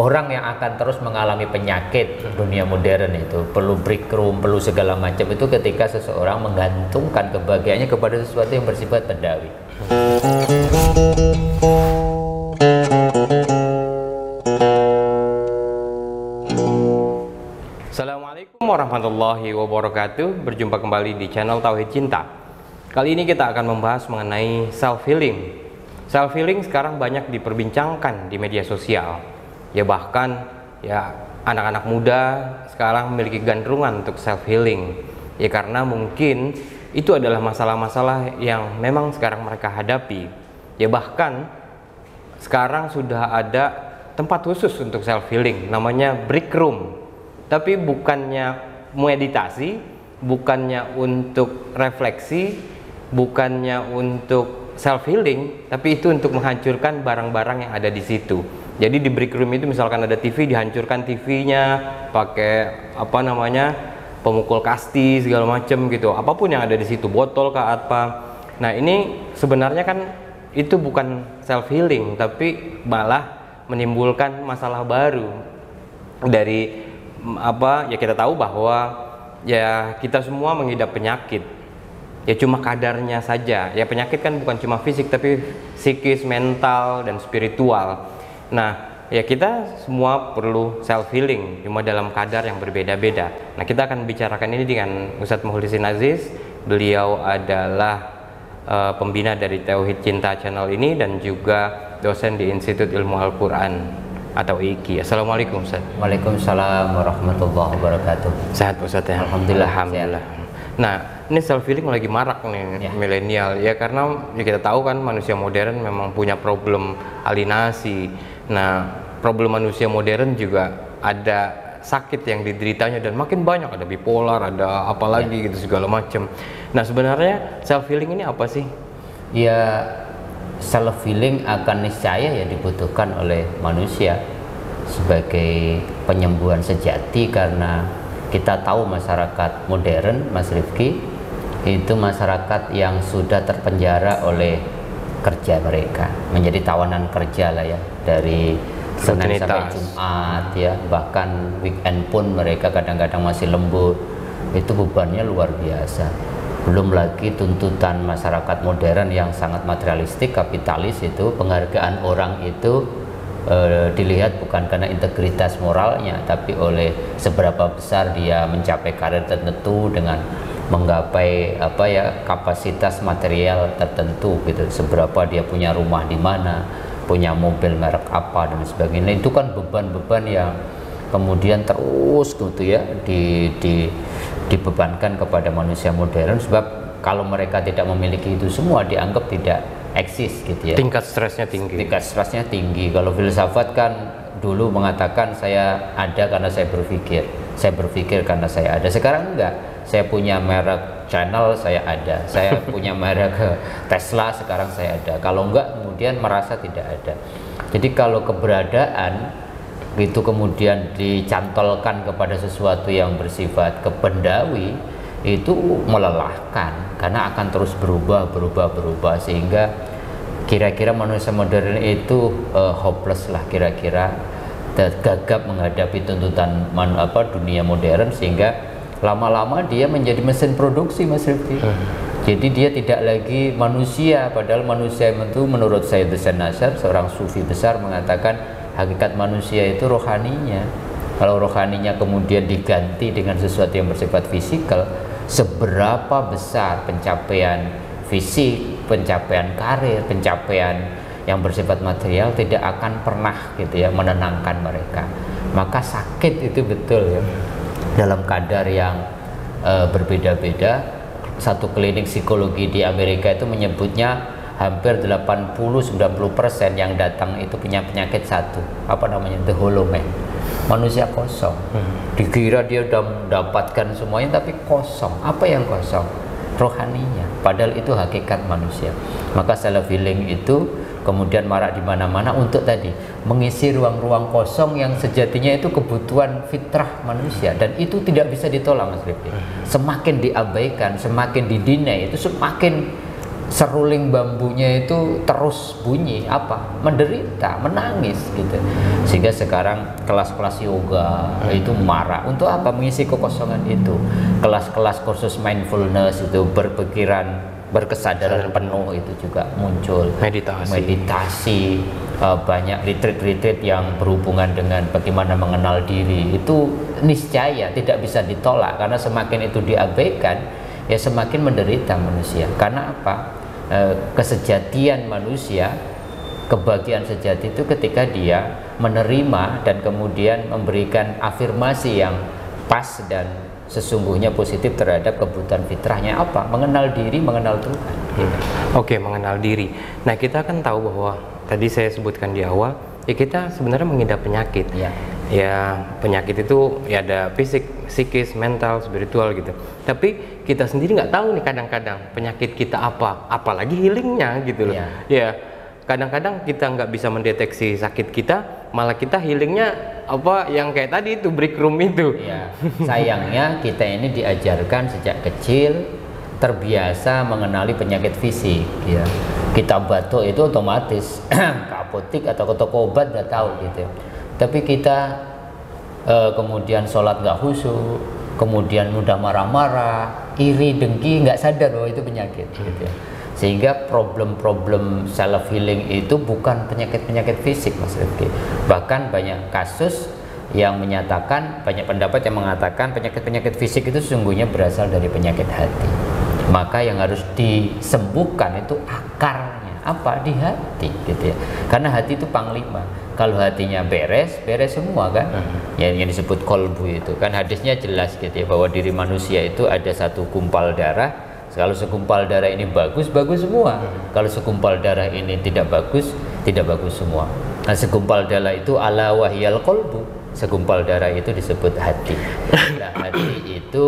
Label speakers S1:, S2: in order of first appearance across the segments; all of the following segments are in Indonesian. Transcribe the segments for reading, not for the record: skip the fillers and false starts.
S1: orang yang akan terus mengalami penyakit dunia modern itu perlu break room, perlu segala macam itu ketika seseorang menggantungkan kebahagiaannya kepada sesuatu yang bersifat bendawi.
S2: Assalamualaikum warahmatullahi wabarakatuh. Berjumpa kembali di channel Tauhid Cinta. Kali ini kita akan membahas mengenai self healing. Self healing sekarang banyak diperbincangkan di media sosial. Ya bahkan ya anak-anak muda sekarang memiliki gandrungan untuk self healing. Ya karena mungkin itu adalah masalah-masalah yang memang sekarang mereka hadapi. Ya bahkan sekarang sudah ada tempat khusus untuk self healing, namanya break room. Tapi bukannya meditasi, bukannya untuk refleksi, bukannya untuk self healing, tapi itu untuk menghancurkan barang-barang yang ada di situ. Jadi di break room itu misalkan ada TV, dihancurkan TV-nya pakai apa namanya, pemukul kasti segala macam gitu. Apapun yang ada di situ, botol ke apa. Nah, ini sebenarnya kan itu bukan self healing, tapi malah menimbulkan masalah baru. Dari apa ya, kita tahu bahwa ya kita semua mengidap penyakit. Ya cuma kadarnya saja. Ya penyakit kan bukan cuma fisik tapi psikis, mental dan spiritual. Nah, ya kita semua perlu self healing, cuma dalam kadar yang berbeda-beda. Nah, kita akan bicarakan ini dengan Ustadz Mukhlisin Aziz. Beliau adalah pembina dari Tauhid Cinta channel ini dan juga dosen di Institut Ilmu Al-Quran atau IIKI. Assalamualaikum Ustadz.
S1: Waalaikumsalam warahmatullahi wabarakatuh.
S2: Sehat Ustadz ya?
S1: Alhamdulillah.
S2: Alhamdulillah. Nah, ini self healing lagi marak nih milenial ya, karena ya kita tahu kan manusia modern memang punya problem alienasi. Nah, problem manusia modern juga ada sakit yang dideritanya dan makin banyak, ada bipolar, ada apa lagi gitu segala macam. Nah, sebenarnya self healing ini apa sih?
S1: Ya, self healing akan niscaya ya dibutuhkan oleh manusia sebagai penyembuhan sejati, karena kita tahu masyarakat modern, Mas Rifki, itu masyarakat yang sudah terpenjara oleh kerja mereka, menjadi tawanan kerja lah ya, dari Senin sampai Jumat ya, bahkan weekend pun mereka kadang-kadang masih lembur. Itu bebannya luar biasa. Belum lagi tuntutan masyarakat modern yang sangat materialistik, kapitalis, itu penghargaan orang itu dilihat bukan karena integritas moralnya, tapi oleh seberapa besar dia mencapai karir tertentu dengan menggapai apa ya, kapasitas material tertentu gitu, seberapa dia punya rumah di mana, punya mobil merek apa dan sebagainya. Itu kan beban-beban yang kemudian terus gitu ya dibebankan kepada manusia modern, sebab kalau mereka tidak memiliki itu semua dianggap tidak eksis gitu ya.
S2: Tingkat stresnya tinggi.
S1: Tingkat stresnya tinggi. Kalau filsafat kan dulu mengatakan saya ada karena saya berpikir karena saya ada. Sekarang enggak. Saya punya merek channel, saya ada. Saya punya merek Tesla, sekarang saya ada. Kalau enggak kemudian merasa tidak ada. Jadi kalau keberadaan itu kemudian dicantolkan kepada sesuatu yang bersifat kebendawi, itu melelahkan karena akan terus berubah sehingga kira-kira manusia modern itu hopeless lah, kira-kira gagap menghadapi tuntutan dunia modern, sehingga lama-lama dia menjadi mesin produksi, Mas Rifki. Jadi dia tidak lagi manusia, padahal manusia itu menurut Sayyid Hasan Nashar, seorang sufi besar, mengatakan hakikat manusia itu rohaninya. Kalau rohaninya kemudian diganti dengan sesuatu yang bersifat fisikal, seberapa besar pencapaian fisik, pencapaian karir, pencapaian yang bersifat material tidak akan pernah gitu ya menenangkan mereka. Maka sakit itu betul ya, dalam kadar yang berbeda-beda. Satu klinik psikologi di Amerika itu menyebutnya hampir 80-90% yang datang itu punya penyakit satu, apa namanya, the hollow man, manusia kosong. Dikira dia udah mendapatkan semuanya tapi kosong. Apa yang kosong? Rohaninya. Padahal itu hakikat manusia. Maka self healing itu kemudian marak di mana-mana untuk tadi mengisi ruang-ruang kosong yang sejatinya itu kebutuhan fitrah manusia, dan itu tidak bisa ditolak, Mas Rifki. Semakin diabaikan, semakin didinai, itu semakin seruling bambunya itu terus bunyi apa? Menderita, menangis gitu. Sehingga sekarang kelas-kelas yoga itu marak. Untuk apa? Mengisi kekosongan itu. Kelas-kelas kursus mindfulness itu, berkesadaran penuh itu juga muncul. Meditasi, banyak retreat-retreat yang berhubungan dengan bagaimana mengenal diri. Itu niscaya tidak bisa ditolak, karena semakin itu diabaikan ya semakin menderita manusia. Karena apa? Kesejatian manusia, kebahagiaan sejati itu ketika dia menerima dan kemudian memberikan afirmasi yang pas dan sesungguhnya positif terhadap kebutuhan fitrahnya. Apa? Mengenal diri, mengenal Tuhan gitu.
S2: Oke, mengenal diri. Nah, kita kan tahu bahwa tadi saya sebutkan di awal ya, kita sebenarnya mengidap penyakit ya penyakit itu ya ada fisik, psikis, mental, spiritual gitu. Tapi kita sendiri nggak tahu nih kadang-kadang penyakit kita apa, apalagi healingnya gitu loh. Ya kadang-kadang kita nggak bisa mendeteksi sakit kita, malah kita healingnya apa yang kayak tadi itu break room itu.
S1: Sayangnya kita ini diajarkan sejak kecil terbiasa mengenali penyakit fisik ya. Kita batuk itu otomatis ke apotik atau ke toko obat udah tahu gitu. Tapi kita kemudian sholat nggak khusyuk, kemudian mudah marah-marah, iri, dengki, nggak sadar bahwa itu penyakit gitu ya. Sehingga problem-problem self healing itu bukan penyakit-penyakit fisik, Mas Rifki. Bahkan banyak kasus yang menyatakan, banyak pendapat yang mengatakan penyakit-penyakit fisik itu sesungguhnya berasal dari penyakit hati. Maka yang harus disembuhkan itu akarnya apa? Di hati gitu ya. Karena hati itu panglima. Kalau hatinya beres, beres semua kan. Yang disebut kolbu itu kan hadisnya jelas gitu ya, bahwa diri manusia itu ada satu gumpal darah. Kalau segumpal darah ini bagus, bagus semua. Kalau segumpal darah ini tidak bagus, tidak bagus semua. Nah, segumpal darah itu ala wahyal kolbu. Segumpal darah itu disebut hati. Nah, hati itu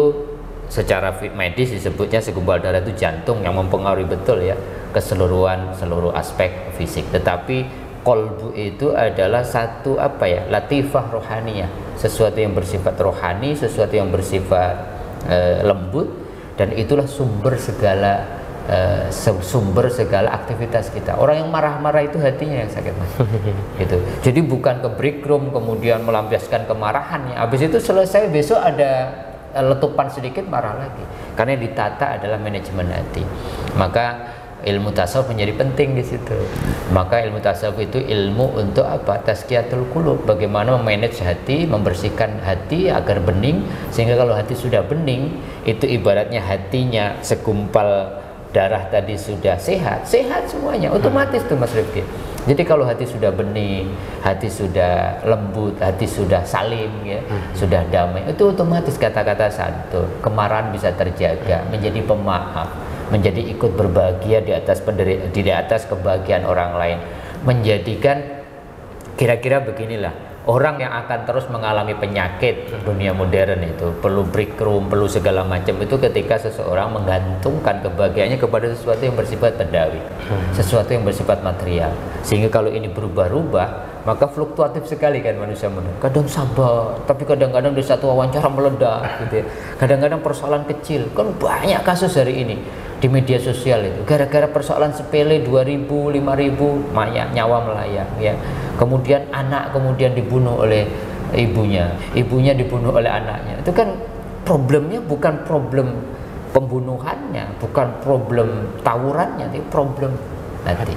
S1: secara medis disebutnya segumpal darah itu jantung yang mempengaruhi betul ya keseluruhan seluruh aspek fisik. Tetapi kolbu itu adalah satu apa ya, latifah rohaniyah, sesuatu yang bersifat rohani, sesuatu yang bersifat lembut, dan itulah sumber segala aktivitas kita. Orang yang marah-marah itu hatinya yang sakit, Mas. Gitu. Jadi bukan ke break room kemudian melampiaskan kemarahannya, habis itu selesai besok ada letupan sedikit marah lagi, karena yang ditata adalah manajemen hati. Maka ilmu tasawuf menjadi penting di situ. Maka ilmu tasawuf itu ilmu untuk apa? Tazkiyatul qulub, bagaimana memanage hati, membersihkan hati agar bening, sehingga kalau hati sudah bening, itu ibaratnya hatinya segumpal darah tadi sudah sehat, sehat semuanya, otomatis tuh Mas Rifki. Jadi kalau hati sudah bening, hati sudah lembut, hati sudah salim ya, sudah damai, itu otomatis kata-kata santun, kemarahan bisa terjaga, menjadi pemaaf, menjadi ikut berbahagia di atas kebahagiaan orang lain, menjadikan kira-kira beginilah orang yang akan terus mengalami penyakit dunia modern itu perlu break room, perlu segala macam itu ketika seseorang menggantungkan kebahagiaannya kepada sesuatu yang bersifat benda-wi, sesuatu yang bersifat material. Sehingga kalau ini berubah-ubah, maka fluktuatif sekali kan manusia modern. Kadang sabar, tapi kadang-kadang di satu wawancara meledak gitu ya. Kadang-kadang persoalan kecil, kan banyak kasus hari ini di media sosial itu gara-gara persoalan sepele 2.000, 5.000 nyawa melayang ya. Kemudian anak kemudian dibunuh oleh ibunya, ibunya dibunuh oleh anaknya. Itu kan problemnya bukan problem pembunuhannya, bukan problem tawurannya, tapi problem hati.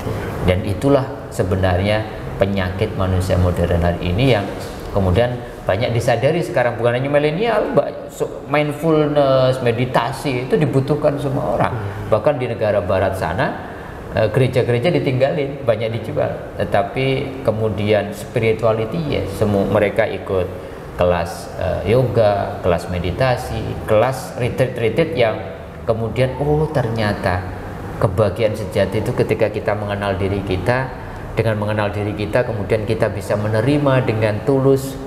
S1: Dan itulah sebenarnya penyakit manusia modern hari ini yang kemudian banyak disadari sekarang, bukan hanya milenial, mindfulness, meditasi itu dibutuhkan semua orang. Bahkan di negara barat sana gereja-gereja ditinggalin, banyak dijual, tetapi kemudian spirituality ya, semua mereka ikut kelas yoga, kelas meditasi, kelas retreat yang kemudian oh ternyata kebahagiaan sejati itu ketika kita mengenal diri kita. Dengan mengenal diri kita kemudian kita bisa menerima dengan tulus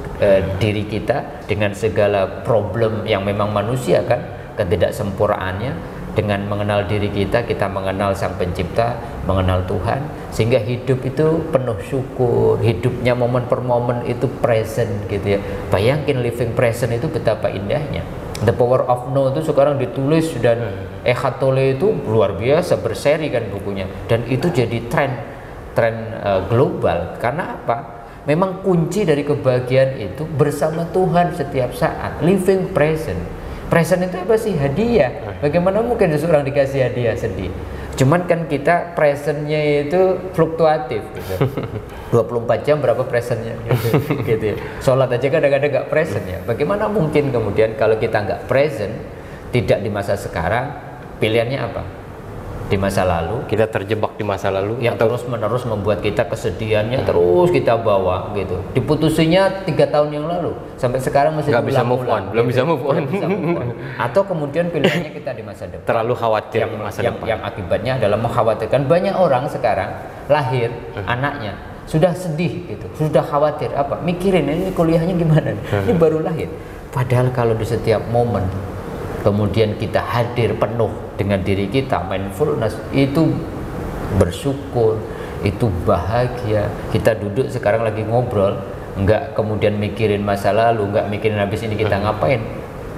S1: diri kita dengan segala problem yang memang manusia kan, ketidaksempurnaannya. Dengan mengenal diri kita, kita mengenal Sang Pencipta, mengenal Tuhan, sehingga hidup itu penuh syukur, hidupnya momen per momen itu present gitu ya. Bayangin living present itu betapa indahnya. The Power of No itu sekarang ditulis, dan Eckhart Tolle itu luar biasa berseri kan bukunya, dan itu jadi tren global. Karena apa? Memang kunci dari kebahagiaan itu bersama Tuhan setiap saat, living present. Present itu apa sih? Hadiah. Bagaimana mungkin seseorang dikasih hadiah sedih? Cuman kan kita presentnya itu fluktuatif gitu. 24 jam berapa presentnya gitu ya. Sholat aja kadang-kadang nggak present ya. Bagaimana mungkin kemudian kalau kita nggak present, tidak di masa sekarang, pilihannya apa? Di masa lalu,
S2: kita terjebak di masa lalu
S1: yang terus menerus membuat kita kesedihannya terus kita bawa gitu. Diputusinya 3 tahun yang lalu, sampai sekarang masih
S2: nggak bisa move on, belum bisa move on.
S1: Atau kemudian pilihannya kita di masa depan,
S2: terlalu khawatir masa depan,
S1: yang akibatnya adalah mengkhawatirkan. Banyak orang sekarang lahir anaknya sudah sedih gitu, sudah khawatir, apa mikirin ini kuliahnya gimana, ini baru lahir. Padahal kalau di setiap momen kemudian kita hadir penuh dengan diri kita, mindfulness, itu bersyukur, itu bahagia. Kita duduk sekarang lagi ngobrol, enggak kemudian mikirin masa lalu, enggak mikirin habis ini kita ngapain.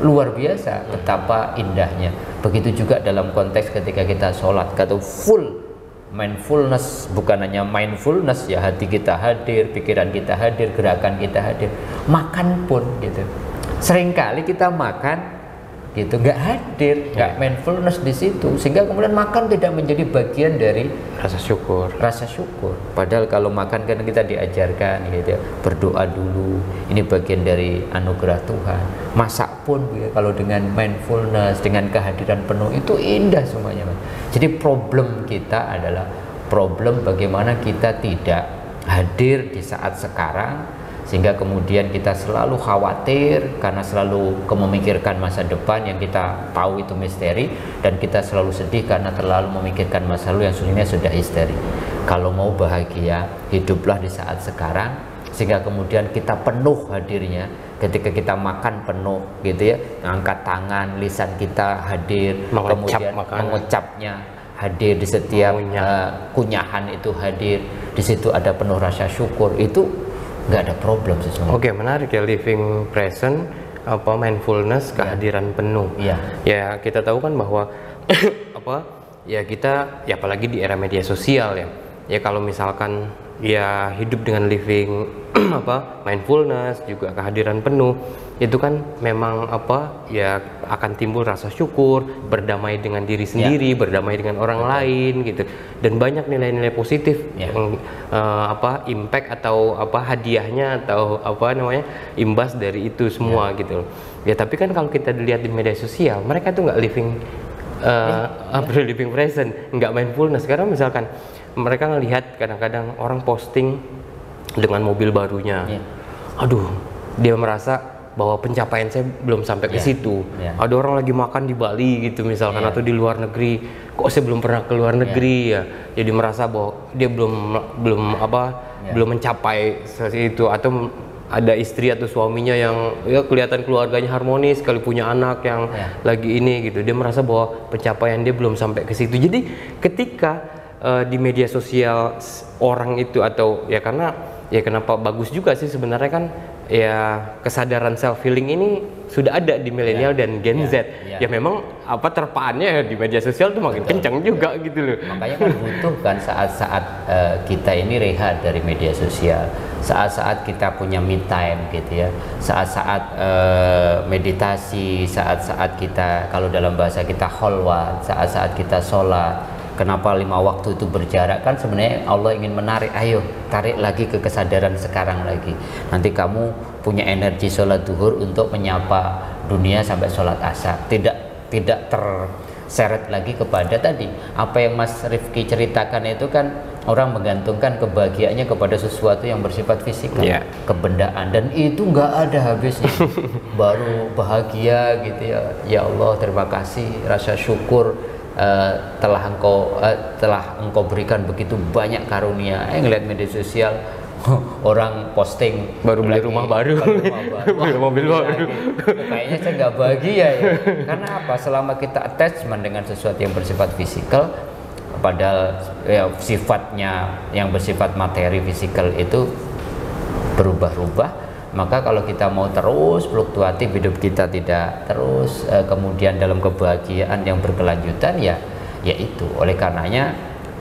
S1: Luar biasa betapa indahnya. Begitu juga dalam konteks ketika kita sholat, kata full mindfulness, bukan hanya mindfulness ya, hati kita hadir, pikiran kita hadir, gerakan kita hadir. Makan pun gitu, seringkali kita makan gitu nggak hadir, nggak mindfulness di situ, sehingga kemudian makan tidak menjadi bagian dari
S2: rasa syukur.
S1: Padahal kalau makan kan kita diajarkan gitu, berdoa dulu, ini bagian dari anugerah Tuhan. Masak pun ya, kalau dengan mindfulness, dengan kehadiran penuh, itu indah semuanya. Jadi problem kita adalah problem bagaimana kita tidak hadir di saat sekarang, sehingga kemudian kita selalu khawatir karena selalu memikirkan masa depan yang kita tahu itu misteri, dan kita selalu sedih karena terlalu memikirkan masa lalu yang sebenarnya sudah histeri. Kalau mau bahagia, hiduplah di saat sekarang, sehingga kemudian kita penuh hadirnya. Ketika kita makan penuh gitu ya, angkat tangan, lisan kita hadir, kemudian mengucapnya hadir di setiap kunyahan itu hadir, di situ ada penuh rasa syukur, itu nggak ada problem sesungguhnya.
S2: Oke, menarik ya, living present, mindfulness, kehadiran penuh. Ya kita tahu kan bahwa ya kita, ya apalagi di era media sosial ya kalau misalkan ya hidup dengan living mindfulness juga kehadiran penuh, itu kan memang ya akan timbul rasa syukur, berdamai dengan diri sendiri, berdamai dengan orang lain gitu, dan banyak nilai-nilai positif yang impact atau hadiahnya atau imbas dari itu semua gitu loh. Ya tapi kan kalau kita dilihat di media sosial, mereka tuh nggak living living present, nggak mindfulness. Karena misalkan mereka ngelihat kadang-kadang orang posting dengan mobil barunya, aduh, dia merasa bahwa pencapaian saya belum sampai ke situ. Ada orang lagi makan di Bali gitu misalkan, atau di luar negeri, kok saya belum pernah ke luar negeri ya. Jadi merasa bahwa dia belum mencapai itu, atau ada istri atau suaminya yang ya kelihatan keluarganya harmonis, sekali punya anak yang lagi ini gitu, dia merasa bahwa pencapaian dia belum sampai ke situ. Jadi ketika di media sosial orang itu, atau ya karena ya kenapa bagus juga sih sebenarnya kan, ya kesadaran self healing ini sudah ada di milenial dan Gen Z. Ya memang terpaannya di media sosial tuh makin kencang juga gitu loh.
S1: Makanya kan butuh kan saat-saat kita ini rehat dari media sosial, saat-saat kita punya me time gitu ya, saat-saat meditasi, saat-saat kita, kalau dalam bahasa kita kholwat, saat-saat kita sholat. Kenapa 5 waktu itu berjarak? Kan sebenarnya Allah ingin menarik, ayo tarik lagi ke kesadaran sekarang lagi. Nanti kamu punya energi sholat duhur untuk menyapa dunia sampai sholat asar. Tidak terseret lagi kepada tadi apa yang Mas Rifki ceritakan itu kan, orang menggantungkan kebahagiaannya kepada sesuatu yang bersifat fisikal, kebendaan, dan itu nggak ada habisnya. Baru bahagia gitu ya. Ya Allah, terima kasih, rasa syukur telah engkau berikan begitu banyak karunia. Ngeliat media sosial orang posting
S2: baru beli rumah baru, beli mobil baru,
S1: kayaknya saya nggak bahagia ya. Karena apa? Selama kita attachment dengan sesuatu yang bersifat fisikal, padahal ya, sifatnya yang bersifat materi fisikal itu berubah-ubah, Maka kalau kita mau terus fluktuatif, hidup kita tidak terus kemudian dalam kebahagiaan yang berkelanjutan, ya itu. Oleh karenanya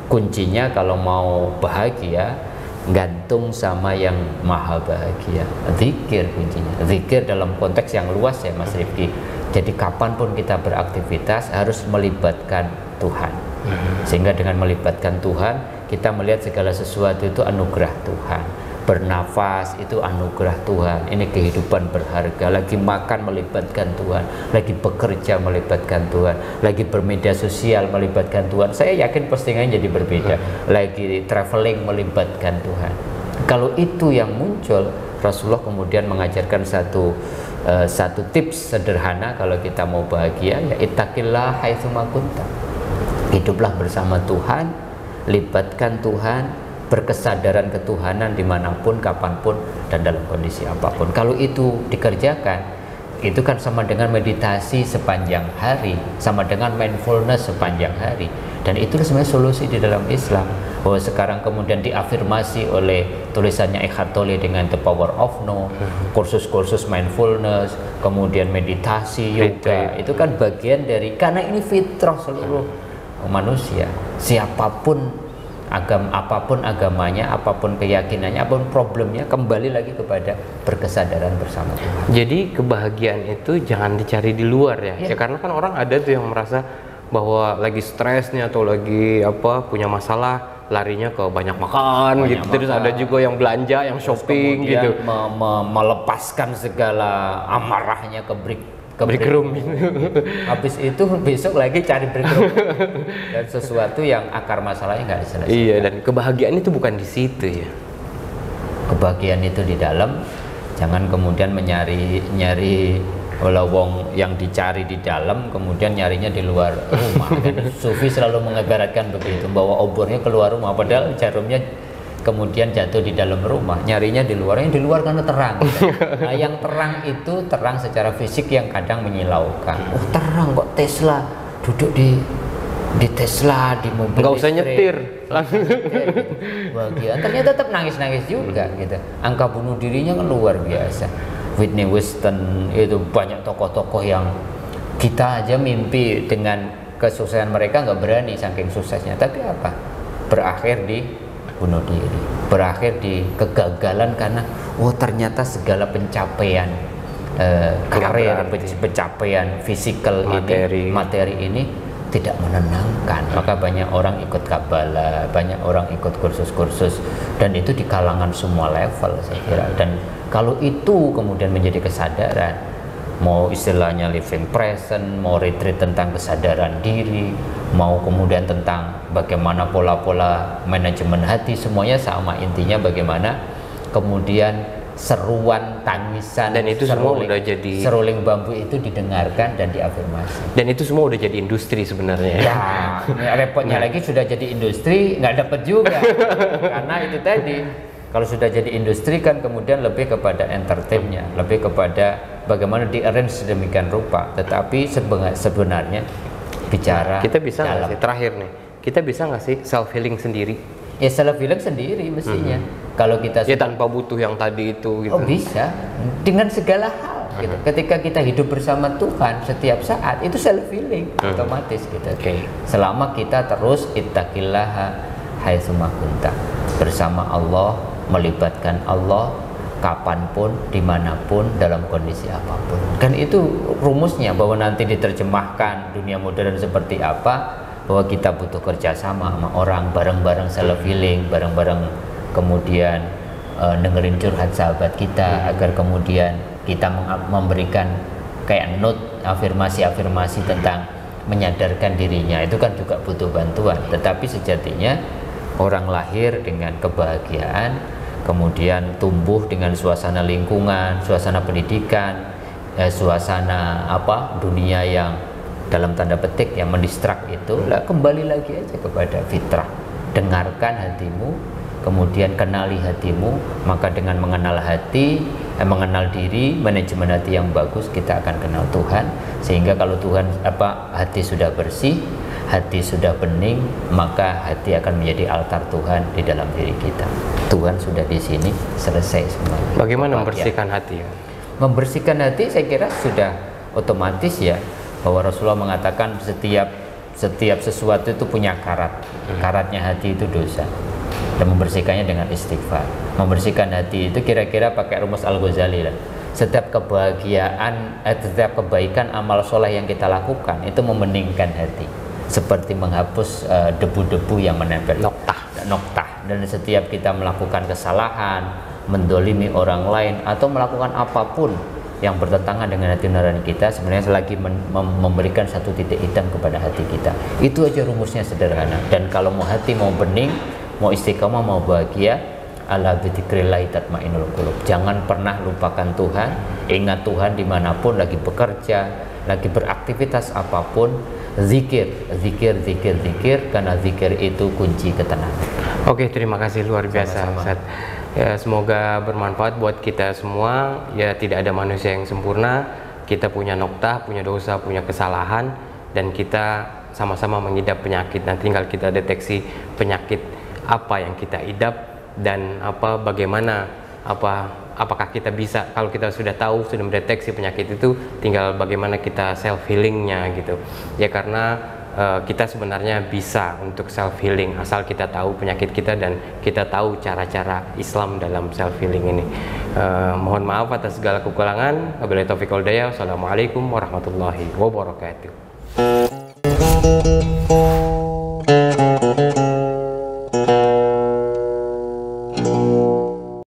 S1: kuncinya kalau mau bahagia, gantung sama yang maha bahagia. Zikir kuncinya. Zikir dalam konteks yang luas ya Mas Rifki. Jadi kapanpun kita beraktivitas harus melibatkan Tuhan. Sehingga dengan melibatkan Tuhan, kita melihat segala sesuatu itu anugerah Tuhan. Bernafas itu anugerah Tuhan. Ini kehidupan berharga. Lagi makan melibatkan Tuhan, lagi bekerja melibatkan Tuhan, lagi bermedia sosial melibatkan Tuhan. Saya yakin postingannya jadi berbeda. Lagi traveling melibatkan Tuhan. Kalau itu yang muncul, Rasulullah kemudian mengajarkan satu tips sederhana kalau kita mau bahagia, ya ittaqillah haitsuma kunta. Hiduplah bersama Tuhan, libatkan Tuhan, berkesadaran ketuhanan dimanapun, kapanpun, dan dalam kondisi apapun. Kalau itu dikerjakan, itu kan sama dengan meditasi sepanjang hari, sama dengan mindfulness sepanjang hari. Dan itu sebenarnya solusi di dalam Islam. Bahwa sekarang kemudian diafirmasi oleh tulisannya Eckhart Tolle dengan The Power of No, kursus-kursus mindfulness, kemudian meditasi, yoga, itu kan bagian dari, karena ini fitrah seluruh manusia. Siapapun apapun agamanya, apapun keyakinannya, apapun problemnya, kembali lagi kepada berkesadaran bersama Tuhan.
S2: Jadi kebahagiaan itu jangan dicari di luar ya. Ya karena kan orang ada tuh yang merasa bahwa lagi stresnya atau lagi punya masalah, larinya ke banyak makan gitu. Terus ada juga yang belanja, yang shopping gitu.
S1: Melepaskan segala amarahnya ke break room. Habis itu besok lagi cari break room dan sesuatu yang akar masalahnya nggak diselesaikan.
S2: Iya, dan kebahagiaan itu bukan di situ ya.
S1: Kebahagiaan itu di dalam. Jangan kemudian nyari wong yang dicari di dalam, kemudian nyarinya di luar rumah. Sufi selalu mengibaratkan begitu, bawa obornya keluar rumah, padahal jarumnya kemudian jatuh di dalam rumah. Nyarinya di luar, yang di luar karena terang. Nah, yang terang itu terang secara fisik yang kadang menyilaukan. Oh terang kok, Tesla, duduk di Tesla, di mobil
S2: nggak usah nyetir,
S1: langsung bahagia. Ternyata tetap nangis-nangis juga gitu. Angka bunuh dirinya kan luar biasa. Whitney Houston, itu banyak tokoh-tokoh yang kita aja mimpi dengan kesuksesan mereka nggak berani saking suksesnya. Tapi apa? Berakhir di bunuh diri, berakhir di kegagalan karena ternyata segala pencapaian karir, pencapaian fisikal materi ini tidak menenangkan. Maka banyak orang ikut Kabbalah, banyak orang ikut kursus-kursus, dan itu di kalangan semua level saya kira. Dan kalau itu kemudian menjadi kesadaran, mau istilahnya living present, mau retreat tentang kesadaran diri, mau kemudian tentang bagaimana pola-pola manajemen hati, semuanya sama. Intinya bagaimana kemudian seruan, tangisan,
S2: dan itu semua udah jadi
S1: seruling bambu itu didengarkan dan diafirmasi.
S2: Dan itu semua udah jadi industri sebenarnya.
S1: Ya, repotnya lagi sudah jadi industri nggak dapat juga. Karena itu tadi, kalau sudah jadi industri kan kemudian lebih kepada entertainnya, lebih kepada bagaimana di-arrange sedemikian rupa. Tetapi sebenarnya bicara
S2: kita bisa nggak sih, terakhir nih, kita bisa nggak sih self healing sendiri?
S1: Ya self healing sendiri mestinya. Kalau kita
S2: tanpa butuh yang tadi itu gitu.
S1: Oh bisa, dengan segala hal gitu. Ketika kita hidup bersama Tuhan setiap saat, itu self healing otomatis gitu. Selama kita terus ittaqillah haitsuma kunta, bersama Allah, melibatkan Allah kapanpun, dimanapun, dalam kondisi apapun. Kan itu rumusnya, bahwa nanti diterjemahkan dunia modern seperti apa, bahwa kita butuh kerjasama sama orang, bareng-bareng self healing, bareng-bareng kemudian dengerin curhat sahabat kita, agar kemudian kita memberikan kayak note afirmasi-afirmasi tentang menyadarkan dirinya. Itu kan juga butuh bantuan. Tetapi sejatinya orang lahir dengan kebahagiaan, kemudian tumbuh dengan suasana lingkungan, suasana pendidikan, suasana dunia yang dalam tanda petik yang mendistrak itu, kembali lagi aja kepada fitrah. Dengarkan hatimu, kemudian kenali hatimu, maka dengan mengenal hati, mengenal diri, manajemen hati yang bagus, kita akan kenal Tuhan. Sehingga kalau Tuhan hati sudah bersih, hati sudah bening, maka hati akan menjadi altar Tuhan di dalam diri kita. Tuhan sudah di sini, selesai semua.
S2: Bagaimana membersihkan hati?
S1: Membersihkan hati saya kira sudah otomatis ya, bahwa Rasulullah mengatakan setiap sesuatu itu punya karat. Karatnya hati itu dosa. Dan membersihkannya dengan istighfar. Membersihkan hati itu kira-kira pakai rumus Al-Ghazali lah. Setiap kebahagiaan, setiap kebaikan amal soleh yang kita lakukan itu membeningkan hati, seperti menghapus debu-debu yang menempel. Noktah. Dan setiap kita melakukan kesalahan, mendolimi orang lain, atau melakukan apapun yang bertentangan dengan hati nurani kita, sebenarnya lagi memberikan satu titik hitam kepada hati kita. Itu aja rumusnya sederhana. Dan kalau mau hati mau bening, mau istiqomah, mau bahagia, ala bidzikrillah tatmainnul qulub. Jangan pernah lupakan Tuhan, ingat Tuhan dimanapun, lagi bekerja, lagi beraktivitas apapun, zikir, karena zikir itu kunci ketenangan.
S2: Oke, terima kasih luar biasa Ustaz. Ya, semoga bermanfaat buat kita semua. Ya, tidak ada manusia yang sempurna. Kita punya noktah, punya dosa, punya kesalahan, dan kita sama-sama mengidap penyakit. Dan tinggal kita deteksi penyakit apa yang kita idap, dan apakah kita bisa, kalau kita sudah tahu, sudah mendeteksi penyakit itu, tinggal bagaimana kita self healingnya gitu ya. Karena kita sebenarnya bisa untuk self healing asal kita tahu penyakit kita dan kita tahu cara-cara Islam dalam self healing ini. Mohon maaf atas segala kekurangan. Wabillahi taufiq wal hidayah. Wassalamualaikum warahmatullahi wabarakatuh.